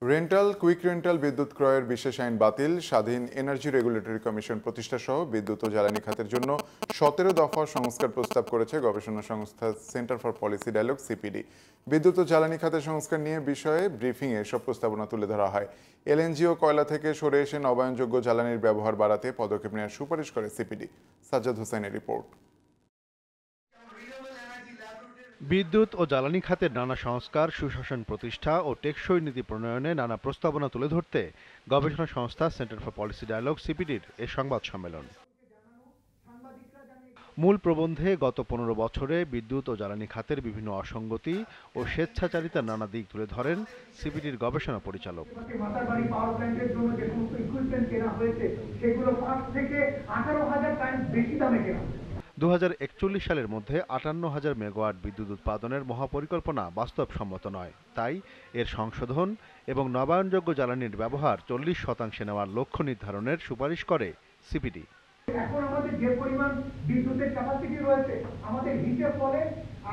Quick rental বিদ্যুৎ ক্রয়ের বিশেষ আইন বাতিল, স্বাধীন এনার্জি রেগুলেটরি কমিশন প্রতিষ্ঠা সহ বিদ্যুৎ ও জ্বালানি খাতের জন্য 17 দফা সংস্কার প্রস্তাব করেছে গবেষণা সংস্থা center for policy dialogue CPD. বিদ্যুৎ ও জ্বালানি খাতের সংস্কার নিয়ে বিষয়ে ব্রিফিংয়ে এসব প্রস্তাবনা তুলে ধরা হয়। এলএনজি ও কয়লা থেকে সরে এসে নবায়নযোগ্য জ্বালানির ব্যবহার বাড়াতে পদক্ষেপ নেওয়ার সুপারিশ করে সিপিডি। সাজ্জাদ হোসেনের রিপোর্ট। বিদ্যুৎ ও জ্বালানি খাতের নানা সংস্কার, সুশাসন প্রতিষ্ঠা ও টেকসই নীতি প্রণয়নে নানা প্রস্তাবনা তুলে ধরতে গবেষণা সংস্থা সেন্টার ফর পলিসি ডায়ালগ সিপিডির এ সংবাদ সম্মেলন। মূল প্রবন্ধে গত 15 বছরে বিদ্যুৎ ও জ্বালানি খাতের বিভিন্ন অসঙ্গতি ও স্বেচ্ছাচারিতার নানা দিক তুলে ধরেন সিপিডির গবেষণা পরিচালক। 2041 সালের মধ্যে 58,000 মেগাওয়াট বিদ্যুৎ উৎপাদনের মহাপরিকল্পনা বাস্তবসম্মত নয়। তাই এর সংশোধন এবং নবায়নযোগ্য জ্বালানির ব্যবহার 40% নেওয়ার লক্ষ্য নির্ধারণের সুপারিশ করে সিপিডি। এখন আমাদের যে পরিমাণ বিদ্যুতের ক্যাপাসিটি রয়েছে, আমাদের হিসেব বলে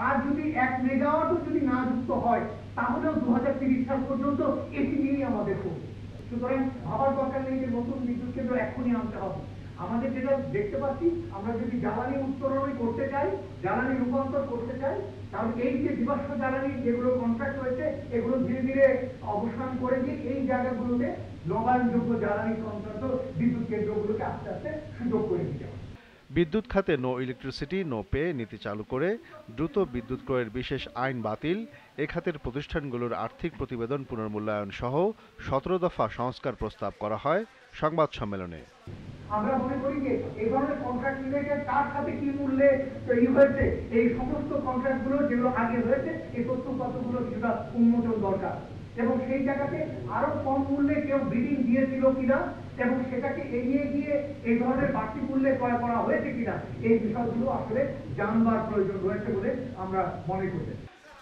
আর যদি 1 মেগাওয়াটও যদি না যুক্ত হয়, তাহলেও 2030 সাল পর্যন্ত এটি নিয়েই আমাদের চলবে। সুতরাং ভাবার দরকার নেই যে নতুন বিদ্যুৎ কেন্দ্র এখনই আনতে হবে। আমাদের যেটা দেখতে পাচ্ছি, আমরা যদি জ্বালানি উত্তোলন করতে চাই, জ্বালানি রূপান্তর করতে চাই, তাহলে এই যে জীবাশ্ম জ্বালানি যেগুলো কন্ট্রাক্ট রয়েছে, এগুলো ধীরে ধীরে অবসান করে দিয়ে এই জায়গাগুলোতে নবায়নযোগ্য জ্বালানি সংক্রান্ত বিদ্যুৎ কেন্দ্রগুলোকে আস্তে আস্তে সুযোগ করে দিতে হবে। বিদ্যুৎ খাতে নো ইলেকট্রিসিটি নো পে নীতি চালু করে দ্রুত বিদ্যুৎ ক্রয়ের বিশেষ আইন বাতিল, এ খাতের প্রতিষ্ঠানগুলোর আর্থিক প্রতিবেদন পুনর্মূল্যায়ন সহ 17 দফা সংস্কার প্রস্তাব করা হয় সংবাদ সম্মেলনে। আমরা মনে করি যে এই ধরনের কন্ট্রাক্ট রিলেটেড তার সাথে কি মূল্যে তৈরি হয়েছে, এই সমস্ত কন্ট্রাক্টগুলো যেগুলো আগে হয়েছে, এই তথ্যপত্রগুলো কিছুটা উন্মোচন দরকার, এবং সেই জায়গাতে আরো কম মূল্যে কেউ বিডিং দিয়েছিল কিনা এবং সেটাকে এড়িয়ে গিয়ে এই ধরনের বাড়তি মূল্যে ক্রয় করা হয়েছে কিনা, এই বিষয়গুলো আসলে জানবার প্রয়োজন রয়েছে বলে আমরা মনে করি।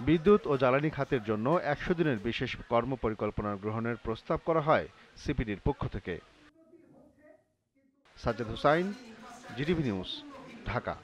বিদ্যুৎ ও জ্বালানি খাতের জন্য 100 দিনের বিশেষ কর্মপরিকল্পনা গ্রহণের প্রস্তাব করা হয় সিপিডির পক্ষ থেকে। Sajjad Hossain, GTV news, Dhaka.